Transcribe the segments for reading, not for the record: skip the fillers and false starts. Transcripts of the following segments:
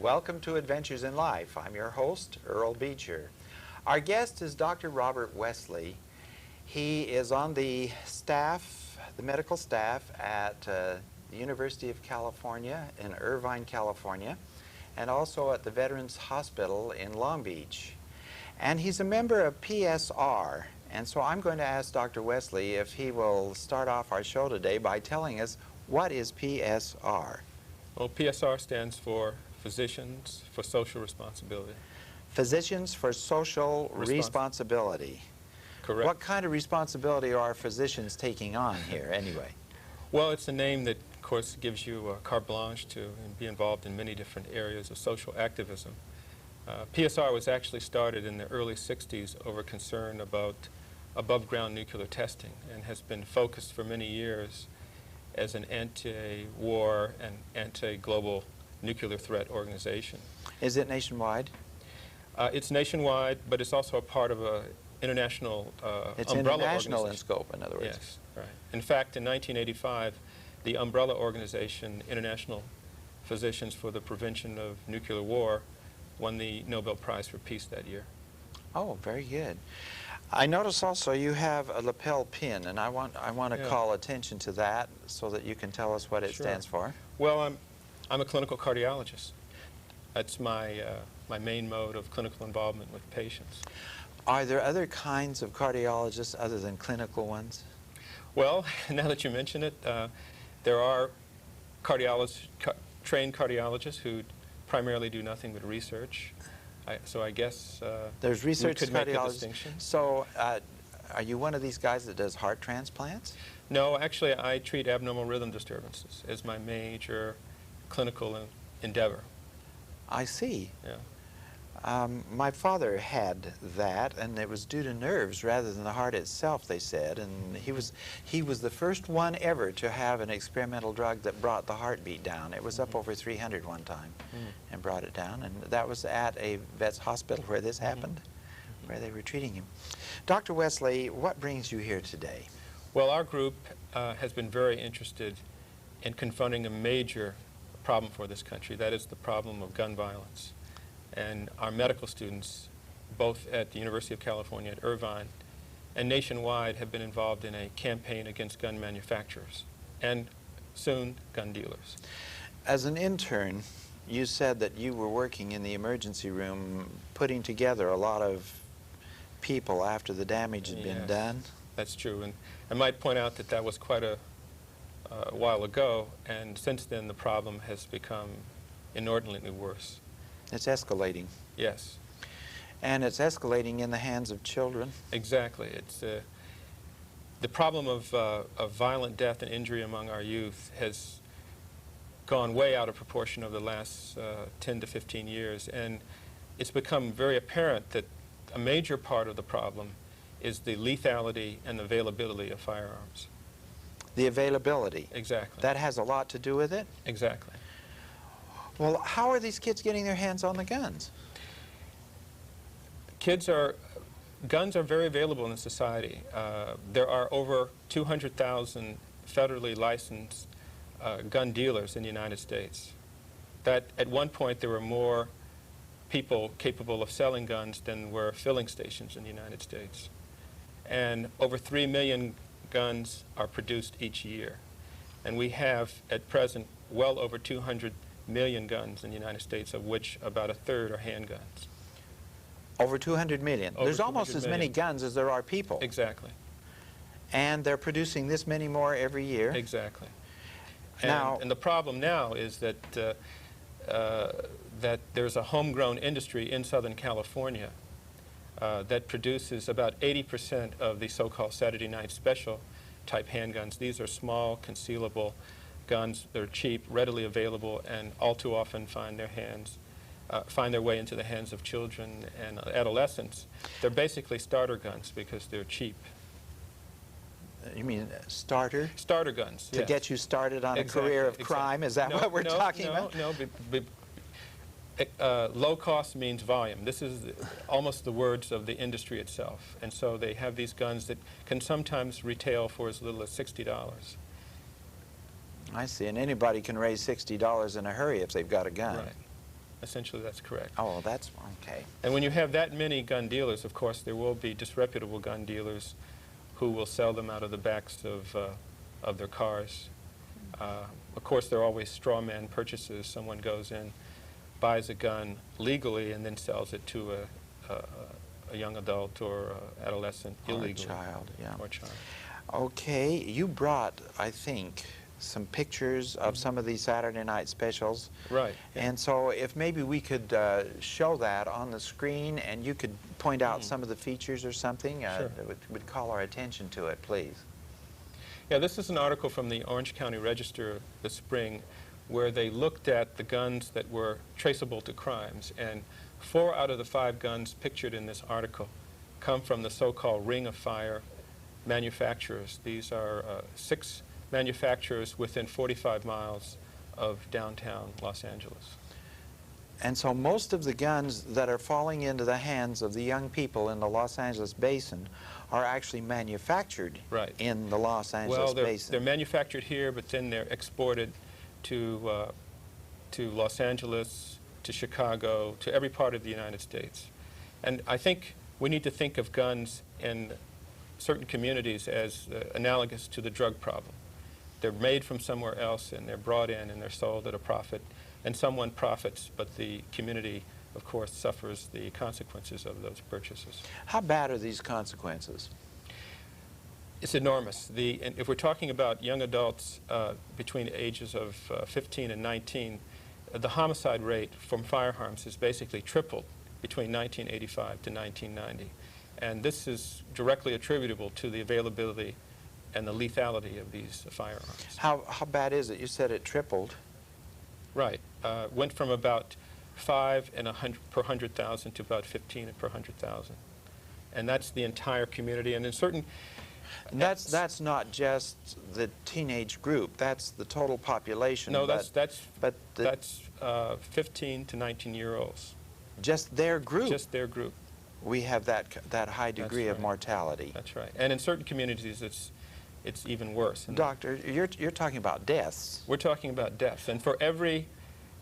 Welcome to Adventures in Life. I'm your host, Earl Beecher. Our guest is Dr. Robert Wesley. He is on the staff, the medical staff at the University of California in Irvine, California, and also at the Veterans Hospital in Long Beach. And he's a member of PSR. And so I'm going to ask Dr. Wesley if he will start off our show today by telling us what is PSR. Well, PSR stands for Physicians for Social Responsibility. Physicians for Social Responsibility. Correct. What kind of responsibility are physicians taking on here anyway? Well, it's a name that, of course, gives you carte blanche to be involved in many different areas of social activism. PSR was actually started in the early 60s over concern about above-ground nuclear testing and has been focused for many years as an anti-war and anti-global nuclear threat organization. Is it nationwide? It's nationwide, but it's also a part of an international it's umbrella international organization. in scope, in other words. Yes, right. In fact, in 1985, the umbrella organization, International Physicians for the Prevention of Nuclear War, won the Nobel Prize for Peace that year. Oh, very good. I notice also you have a lapel pin, and I want to call attention to that so that you can tell us what it stands for. Well, I'm a clinical cardiologist. That's my my main mode of clinical involvement with patients. Are there other kinds of cardiologists other than clinical ones? Well, now that you mention it, there are trained cardiologists who primarily do nothing but research. So I guess there's research we could make a cardiologists. distinction. So are you one of these guys that does heart transplants? No, actually I treat abnormal rhythm disturbances as my major clinical endeavor. I see. Yeah. My father had that, and it was due to nerves rather than the heart itself, they said. And he was the first one ever to have an experimental drug that brought the heartbeat down. It was up over 300 one time and brought it down. And that was at a vet's hospital where this happened, where they were treating him. Dr. Wesley, what brings you here today? Well, our group has been very interested in confronting a major problem for this country. That is the problem of gun violence. And our medical students, both at the University of California at Irvine and nationwide, have been involved in a campaign against gun manufacturers and soon gun dealers. As an intern, you said that you were working in the emergency room putting together a lot of people after the damage had been done. That's true. And I might point out that that was quite a while ago, and since then the problem has become inordinately worse. It's escalating. Yes. And it's escalating in the hands of children. Exactly. It's the problem of violent death and injury among our youth has gone way out of proportion over the last 10 to 15 years, and it's become very apparent that a major part of the problem is the lethality and availability of firearms. The availability. Exactly. That has a lot to do with it? Exactly. Well, how are these kids getting their hands on the guns? Guns are very available in society. There are over 200,000 federally licensed gun dealers in the United States. That at one point there were more people capable of selling guns than were filling stations in the United States. And over 3 million guns are produced each year. And we have at present well over 200 million guns in the United States, of which about a third are handguns. Over 200 million. Over There's almost as many guns as there are people. Exactly. And they're producing this many more every year. Exactly. Now, and the problem now is that that there's a homegrown industry in Southern California that produces about 80% of the so-called Saturday Night Special type handguns. These are small, concealable guns. They're cheap, readily available, and all too often find their way into the hands of children and adolescents. They're basically starter guns because they're cheap. You mean starter? Starter guns, To get you started on a career of crime? Is that what we're talking about? No. Low cost means volume. This is almost the words of the industry itself. And so they have these guns that can sometimes retail for as little as $60. I see. And anybody can raise $60 in a hurry if they've got a gun. Right. Essentially, that's correct. Oh, that's okay. And when you have that many gun dealers, of course, there will be disreputable gun dealers who will sell them out of the backs of their cars. Of course, there are always straw man purchases. Someone goes in, buys a gun legally, and then sells it to a young adult or adolescent illegally. Or a child, yeah. Or a child. Okay, you brought, I think, some pictures of some of these Saturday night specials. Right. And so if maybe we could show that on the screen and you could point out some of the features or something Sure. that would call our attention to it, please. Yeah, this is an article from the Orange County Register this spring where they looked at the guns that were traceable to crimes, and 4 out of the 5 guns pictured in this article come from the so-called Ring of Fire manufacturers. These are 6 manufacturers within 45 miles of downtown Los Angeles. And so most of the guns that are falling into the hands of the young people in the Los Angeles basin are actually manufactured Right. in the Los Angeles Well, basin. they're manufactured here, but then they're exported to Los Angeles, to Chicago, to every part of the United States. And I think we need to think of guns in certain communities as analogous to the drug problem. They're made from somewhere else, and they're brought in, and they're sold at a profit, and someone profits, but the community, of course, suffers the consequences of those purchases. How bad are these consequences? It's enormous. And if we're talking about young adults between the ages of 15 and 19, the homicide rate from firearms has basically tripled between 1985 to 1990. And this is directly attributable to the availability and the lethality of these firearms. How bad is it? You said it tripled. Right. Went from about 5 per 100,000 to about 15 per 100,000. And that's the entire community. And in certain... That's not just the teenage group. That's the total population. No, but that's 15 to 19-year-olds. Just their group. Just their group. We have that high degree of mortality. That's right. And in certain communities, it's even worse. And Doctor, you're talking about deaths. we're talking about deaths. And for every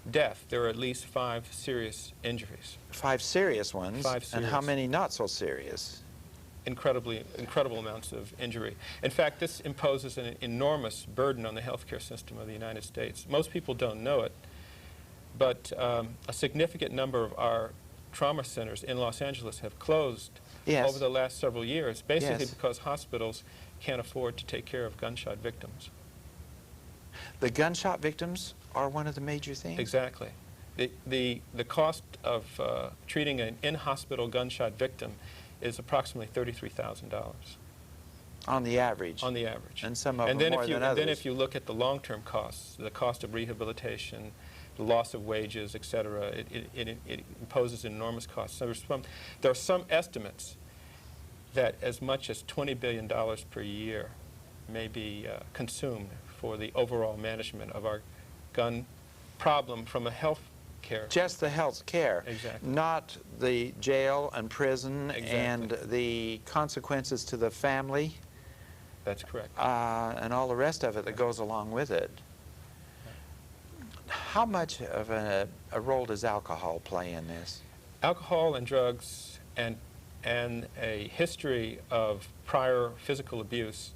death, there are at least 5 serious injuries. 5 serious ones. 5 serious. And how many not so serious? Incredible amounts of injury. In fact, this imposes an enormous burden on the healthcare system of the United States. Most people don't know it, but a significant number of our trauma centers in Los Angeles have closed Yes. over the last several years, basically Yes. because hospitals can't afford to take care of gunshot victims. The gunshot victims are one of the major things? Exactly. The cost of treating an in-hospital gunshot victim is approximately $33,000. On the average? On the average. And some of them then more if you, than and others. then if you look at the long-term costs, the cost of rehabilitation, the loss of wages, etc., it imposes enormous costs. So there are some estimates that as much as $20 billion per year may be consumed for the overall management of our gun problem from a health care. Just the health care. Exactly. Not the jail and prison Exactly. and the consequences to the family. That's correct. And all the rest of it that goes along with it. How much of a role does alcohol play in this? Alcohol and drugs and a history of prior physical abuse,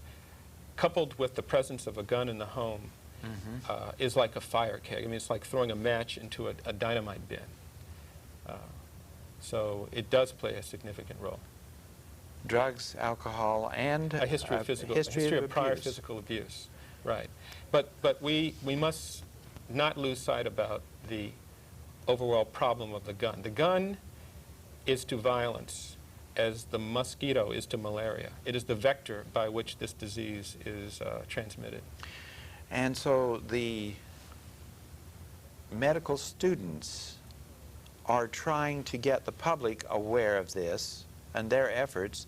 coupled with the presence of a gun in the home, is like a fire keg. I mean, it's like throwing a match into a dynamite bin. So it does play a significant role. Drugs, alcohol, and A history of prior physical abuse, right? But we must not lose sight about the overall problem of the gun. The gun is to violence as the mosquito is to malaria. It is the vector by which this disease is transmitted. And so the medical students are trying to get the public aware of this and their efforts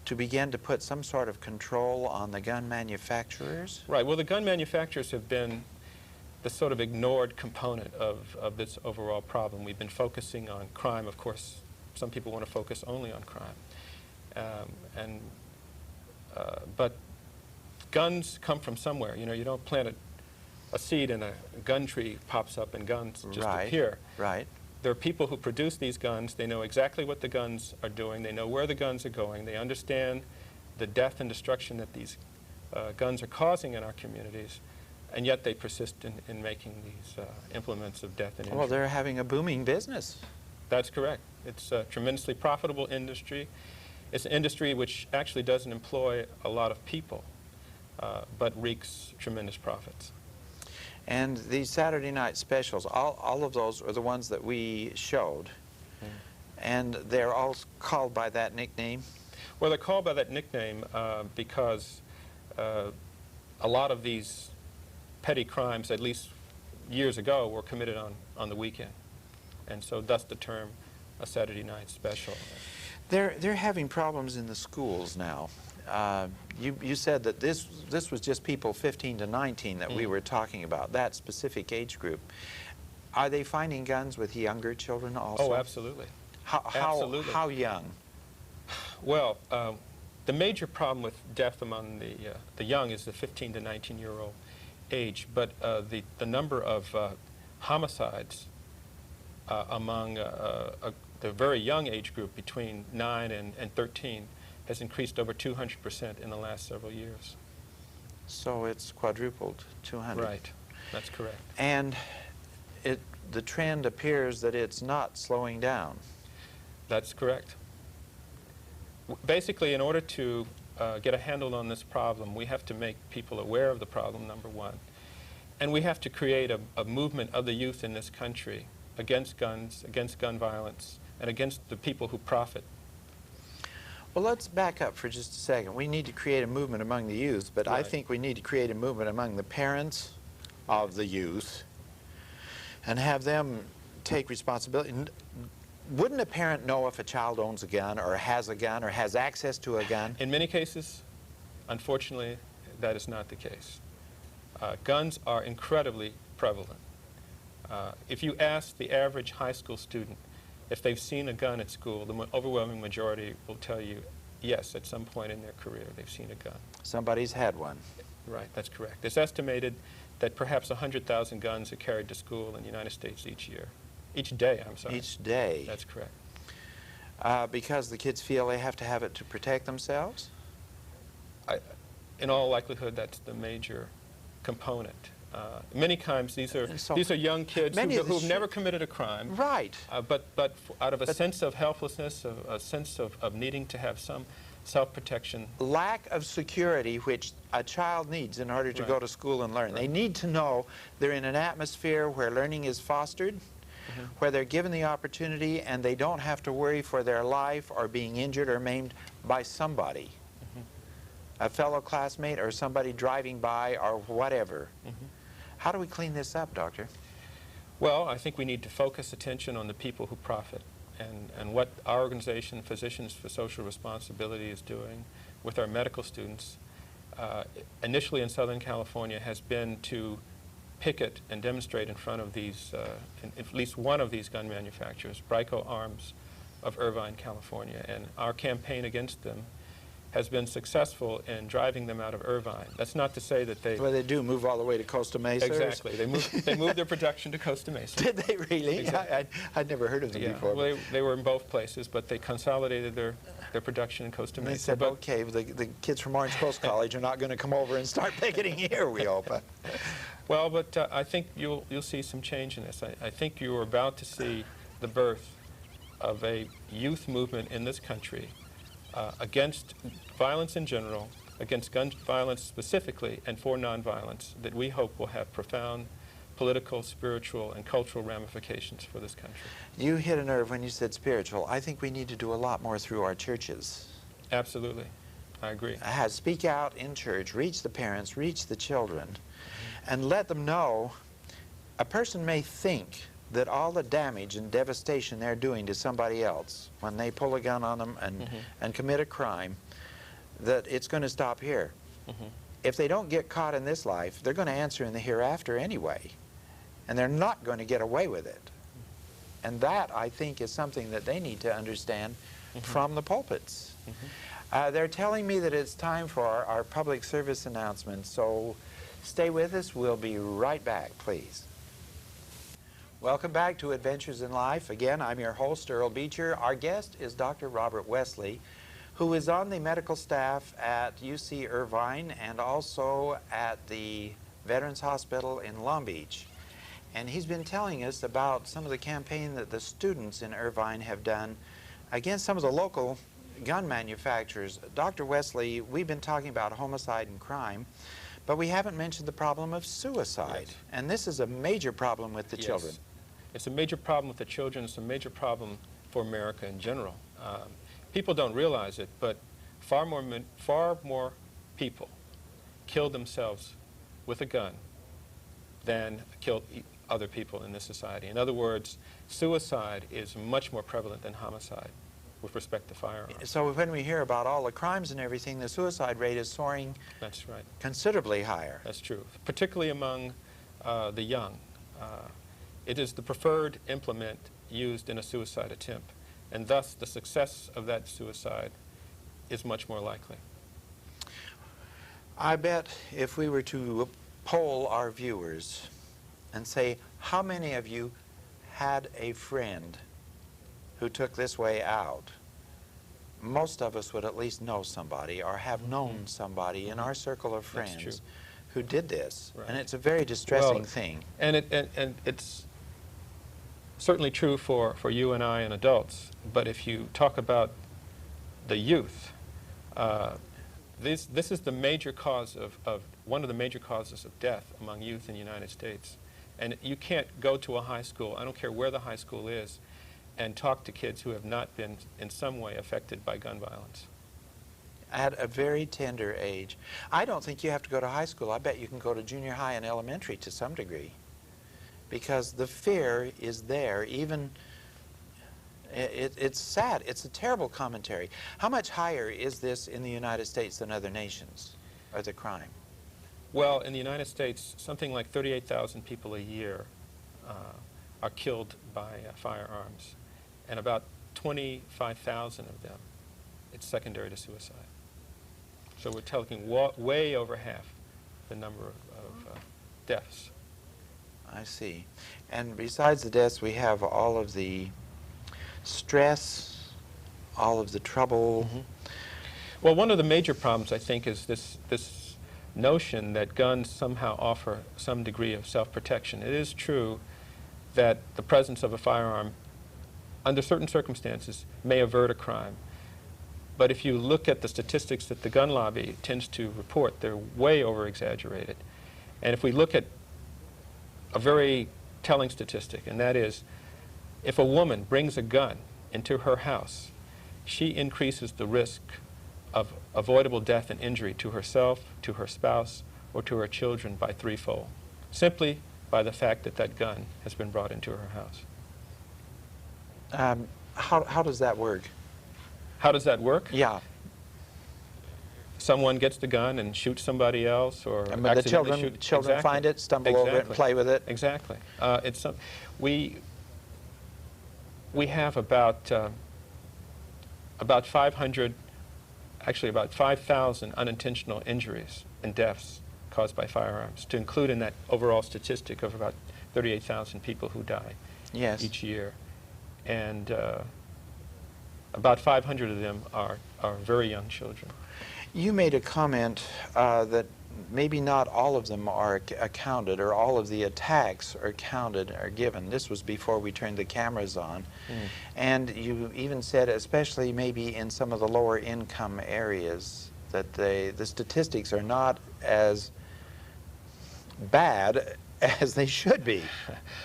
to begin to put some sort of control on the gun manufacturers? Right. Well, the gun manufacturers have been the sort of ignored component of this overall problem. We've been focusing on crime. Of course, some people want to focus only on crime. But guns come from somewhere. You know, you don't plant a seed and a gun tree pops up and guns just appear. Right. There are people who produce these guns. They know exactly what the guns are doing. They know where the guns are going. They understand the death and destruction that these guns are causing in our communities, and yet they persist in making these implements of death and injury. Well, they're having a booming business. That's correct. It's a tremendously profitable industry. It's an industry which actually doesn't employ a lot of people, but reaps tremendous profits. And these Saturday night specials, all of those are the ones that we showed. And they're all called by that nickname? Well, they're called by that nickname because a lot of these petty crimes, at least years ago, were committed on the weekend. And so thus the term a Saturday night special. They're having problems in the schools now. You said that this was just people 15 to 19 that we were talking about, that specific age group. Are they finding guns with younger children also? Oh, absolutely. Absolutely. How young? Well, the major problem with death among the young is the 15 to 19-year-old age, but the number of homicides among the very young age group between 9 and 13 has increased over 200% in the last several years. So it's quadrupled, 200. Right, that's correct. And the trend appears that it's not slowing down. That's correct. Basically, in order to get a handle on this problem, we have to make people aware of the problem, number one. And we have to create a movement of the youth in this country against guns, against gun violence, and against the people who profit. Well, let's back up for just a second. We need to create a movement among the youth, but I think we need to create a movement among the parents of the youth and have them take responsibility. Wouldn't a parent know if a child owns a gun or has access to a gun? In many cases, unfortunately, that is not the case. Guns are incredibly prevalent. If you ask the average high school student if they've seen a gun at school, the overwhelming majority will tell you, yes, at some point in their career they've seen a gun. Somebody's had one. Right, that's correct. It's estimated that perhaps 100,000 guns are carried to school in the United States each year. Each day, I'm sorry. Each day. That's correct. Because the kids feel they have to have it to protect themselves? In all likelihood, that's the major component. Many times these are young kids who've never committed a crime. Right. But out of a sense of helplessness, a sense of needing to have some self-protection. Lack of security, which a child needs in order to go to school and learn. They need to know they're in an atmosphere where learning is fostered, where they're given the opportunity and they don't have to worry for their life or being injured or maimed by somebody. A fellow classmate or somebody driving by or whatever. How do we clean this up, Doctor? Well, I think we need to focus attention on the people who profit. And what our organization, Physicians for Social Responsibility, is doing with our medical students, initially in Southern California, has been to picket and demonstrate in front of these, at least one of these gun manufacturers, Brico Arms of Irvine, California. And our campaign against them has been successful in driving them out of Irvine. That's not to say that they... Well, they do move all the way to Costa Mesa. Exactly. They moved their production to Costa Mesa. Did they really? Exactly. I'd never heard of them before. Well, they were in both places, but they consolidated their production in Costa Mesa. And they said, okay, the kids from Orange Coast College are not going to come over and start picketing here, we hope. Well, but I think you'll see some change in this. I think you are about to see the birth of a youth movement in this country against violence in general, against gun violence specifically, and for nonviolence, that we hope will have profound political, spiritual, and cultural ramifications for this country. You hit a nerve when you said spiritual. I think we need to do a lot more through our churches. Absolutely. I agree. Speak out in church, reach the parents, reach the children, and let them know. A person may think that all the damage and devastation they're doing to somebody else when they pull a gun on them and commit a crime, that it's going to stop here. If they don't get caught in this life, they're going to answer in the hereafter anyway. And they're not going to get away with it. And that, I think, is something that they need to understand from the pulpits. They're telling me that it's time for our public service announcement, so stay with us. We'll be right back, please. Welcome back to Adventures in Life. Again, I'm your host, Earl Beecher. Our guest is Dr. Robert Wesley, who is on the medical staff at UC Irvine and also at the Veterans Hospital in Long Beach. And he's been telling us about some of the campaign that the students in Irvine have done against some of the local gun manufacturers. Dr. Wesley, we've been talking about homicide and crime, but we haven't mentioned the problem of suicide. Yes. And this is a major problem with the Yes. children. It's a major problem with the children. It's a major problem for America in general. People don't realize it, but far more people kill themselves with a gun than kill other people in this society. In other words, suicide is much more prevalent than homicide with respect to firearms. So when we hear about all the crimes and everything, the suicide rate is soaring. That's right. Considerably higher. That's true, particularly among the young. It is the preferred implement used in a suicide attempt, and thus the success of that suicide is much more likely. I bet if we were to poll our viewers and say, how many of you had a friend who took this way out, most of us would at least know somebody or have known somebody in our circle of friends who did this. Right. And it's a very distressing thing. And it's certainly true for you and I and adults, but if you talk about the youth, this is the major cause of one of the major causes of death among youth in the United States. And you can't go to a high school, I don't care where the high school is, and talk to kids who have not been in some way affected by gun violence. At a very tender age. I don't think you have to go to high school. I bet you can go to junior high and elementary to some degree. Because the fear is there. Even, it's sad. It's a terrible commentary. How much higher is this in the United States than other nations, or the crime? Well, in the United States, something like 38,000 people a year are killed by firearms, and about 25,000 of them, it's secondary to suicide. So we're talking way over half the number of deaths. I see. And besides the deaths, we have all of the stress, all of the trouble. Mm-hmm. Well, one of the major problems, I think, is this notion that guns somehow offer some degree of self-protection. It is true that the presence of a firearm, under certain circumstances, may avert a crime. But if you look at the statistics that the gun lobby tends to report, they're way over-exaggerated. And if we look at a very telling statistic, and that is, if a woman brings a gun into her house, she increases the risk of avoidable death and injury to herself, to her spouse, or to her children by threefold, simply by the fact that that gun has been brought into her house. How does that work? How does that work? Yeah. Someone gets the gun and shoots somebody else, or And the accidentally children exactly. find it, stumble over it, and play with it. Exactly. We have about 500, actually about 5,000 unintentional injuries and deaths caused by firearms, to include in that overall statistic of about 38,000 people who die each year. And about 500 of them are very young children. You made a comment that maybe not all of them are accounted, or all of the attacks are counted or given. This was before we turned the cameras on. And you even said, especially maybe in some of the lower income areas, that the statistics are not as bad as they should be.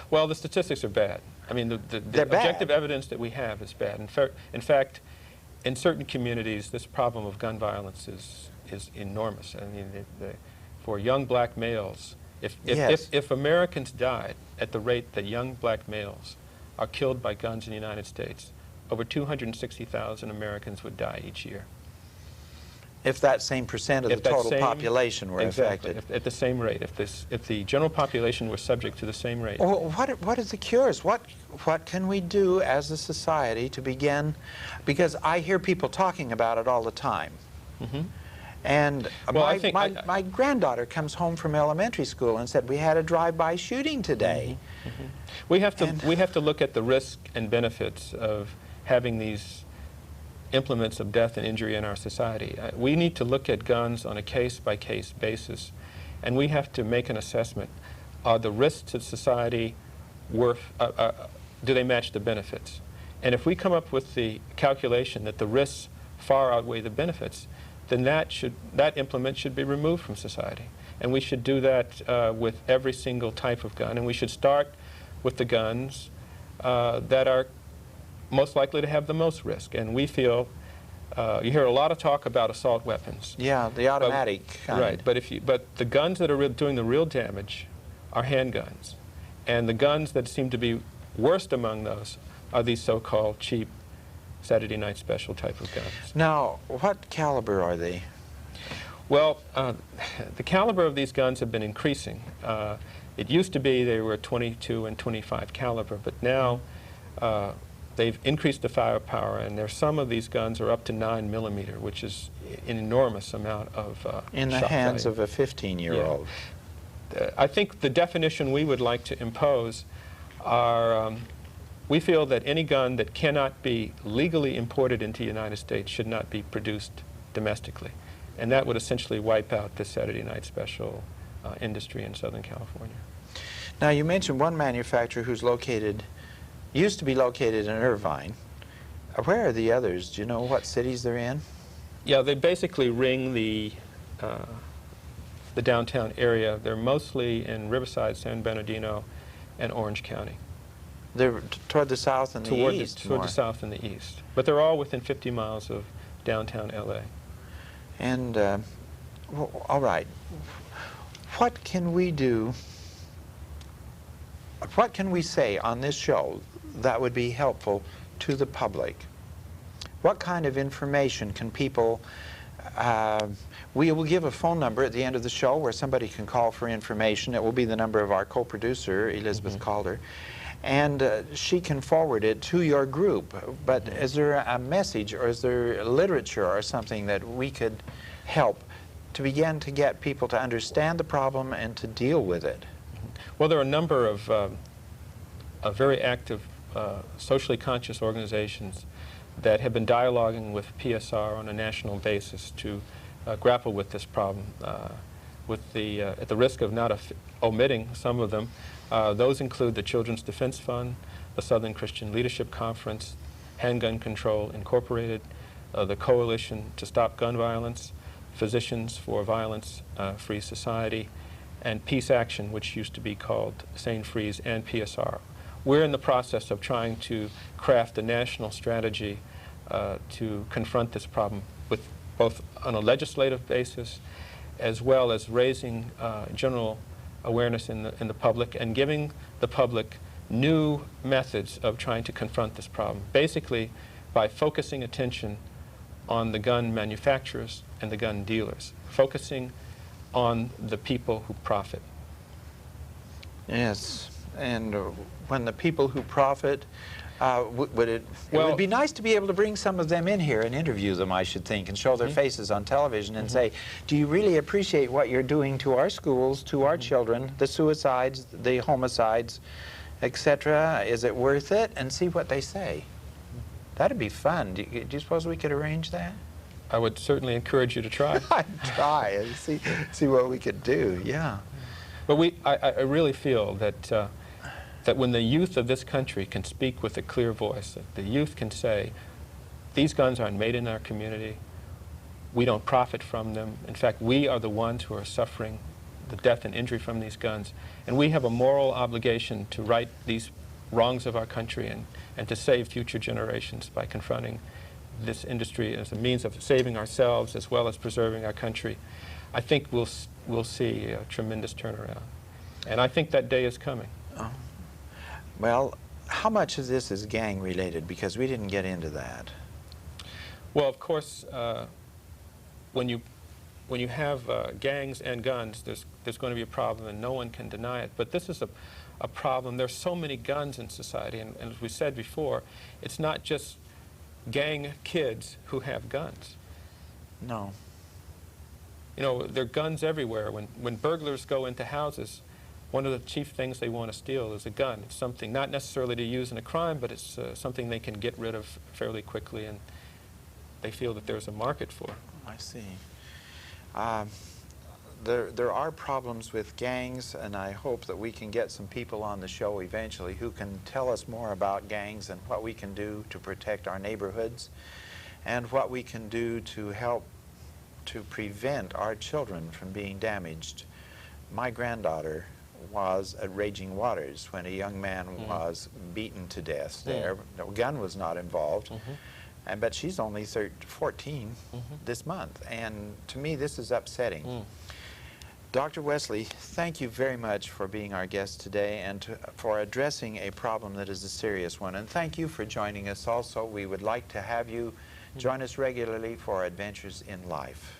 Well, the statistics are bad. I mean, the objective evidence that we have is bad. In fact, in certain communities, this problem of gun violence is enormous. I mean, for young black males, if Americans died at the rate that young black males are killed by guns in the United States, over 260,000 Americans would die each year. If that same percent of the total population were affected. At the same rate. If the general population were subject to the same rate. Well, what is the cures? What can we do as a society to begin? Because I hear people talking about it all the time. And Well, I think my granddaughter comes home from elementary school and said, we had a drive-by shooting today. We have to look at the risk and benefits of having these implements of death and injury in our society. We need to look at guns on a case-by-case basis, and we have to make an assessment. Are the risks to society worth, do they match the benefits? And if we come up with the calculation that the risks far outweigh the benefits, then that implement should be removed from society. And we should do that with every single type of gun, and we should start with the guns that are most likely to have the most risk. And we feel, you hear a lot of talk about assault weapons. Yeah, the automatic kind. Right, but the guns that are doing the real damage are handguns. And the guns that seem to be worst among those are these so-called cheap Saturday night special type of guns. Now, what caliber are they? Well, the caliber of these guns have been increasing. It used to be they were 22 and 25 caliber, but now they've increased the firepower, and there's some of these guns are up to 9mm, which is an enormous amount of in the shock hands value. of a 15-year-old. Yeah. I think the definition we would like to impose are, we feel that any gun that cannot be legally imported into the United States should not be produced domestically. And that would essentially wipe out the Saturday night special industry in Southern California. Now, you mentioned one manufacturer who's used to be located in Irvine. Where are the others? Do you know what cities they're in? Yeah, they basically ring the downtown area. They're mostly in Riverside, San Bernardino, and Orange County. They're toward the south and the east. Toward the south and the east. But they're all within 50 miles of downtown L.A. And, well, all right, what can we do, what can we say on this show that would be helpful to the public? What kind of information can people, we will give a phone number at the end of the show where somebody can call for information. It will be the number of our co-producer, Elizabeth Calder, and she can forward it to your group. But is there a message, or is there literature or something that we could help to begin to get people to understand the problem and to deal with it? Well, there are a number of very active socially conscious organizations that have been dialoguing with PSR on a national basis to grapple with this problem. At the risk of not omitting some of them, those include the Children's Defense Fund, the Southern Christian Leadership Conference, Handgun Control Incorporated, the Coalition to Stop Gun Violence, Physicians for Violence-Free Society, and Peace Action, which used to be called Sane Freeze, and PSR. We're in the process of trying to craft a national strategy to confront this problem with both on a legislative basis as well as raising general awareness in the public and giving the public new methods of trying to confront this problem, basically by focusing attention on the gun manufacturers and the gun dealers, focusing on the people who profit. Yes, and when the people who profit, it would be nice to be able to bring some of them in here and interview them, I should think, and show their faces on television and say, do you really appreciate what you're doing to our schools, to our children, the suicides, the homicides, etc.? Is it worth it? And see what they say. That'd be fun. Do you suppose we could arrange that? I would certainly encourage you to try. I'd try and see what we could do, yeah. But I really feel that that when the youth of this country can speak with a clear voice, that the youth can say, these guns aren't made in our community, we don't profit from them. In fact, we are the ones who are suffering the death and injury from these guns. And we have a moral obligation to right these wrongs of our country and to save future generations by confronting this industry as a means of saving ourselves as well as preserving our country. I think we'll see a tremendous turnaround. And I think that day is coming. Oh. Well, how much of this is gang related? Because we didn't get into that. Well, of course, when you have gangs and guns, there's going to be a problem, and no one can deny it. But this is a problem. There's so many guns in society, and as we said before, it's not just gang kids who have guns. No. You know, there are guns everywhere. When burglars go into houses, one of the chief things they want to steal is a gun. It's something not necessarily to use in a crime, but it's something they can get rid of fairly quickly, and they feel that there's a market for. I see. There are problems with gangs, and I hope that we can get some people on the show eventually who can tell us more about gangs and what we can do to protect our neighborhoods and what we can do to help to prevent our children from being damaged. My granddaughter was at Raging Waters when a young man was beaten to death there. No gun was not involved. But she's only 14 this month, and to me this is upsetting. Dr. Wesley, thank you very much for being our guest today and for addressing a problem that is a serious one. And thank you for joining us also. We would like to have you join us regularly for Adventures in Life.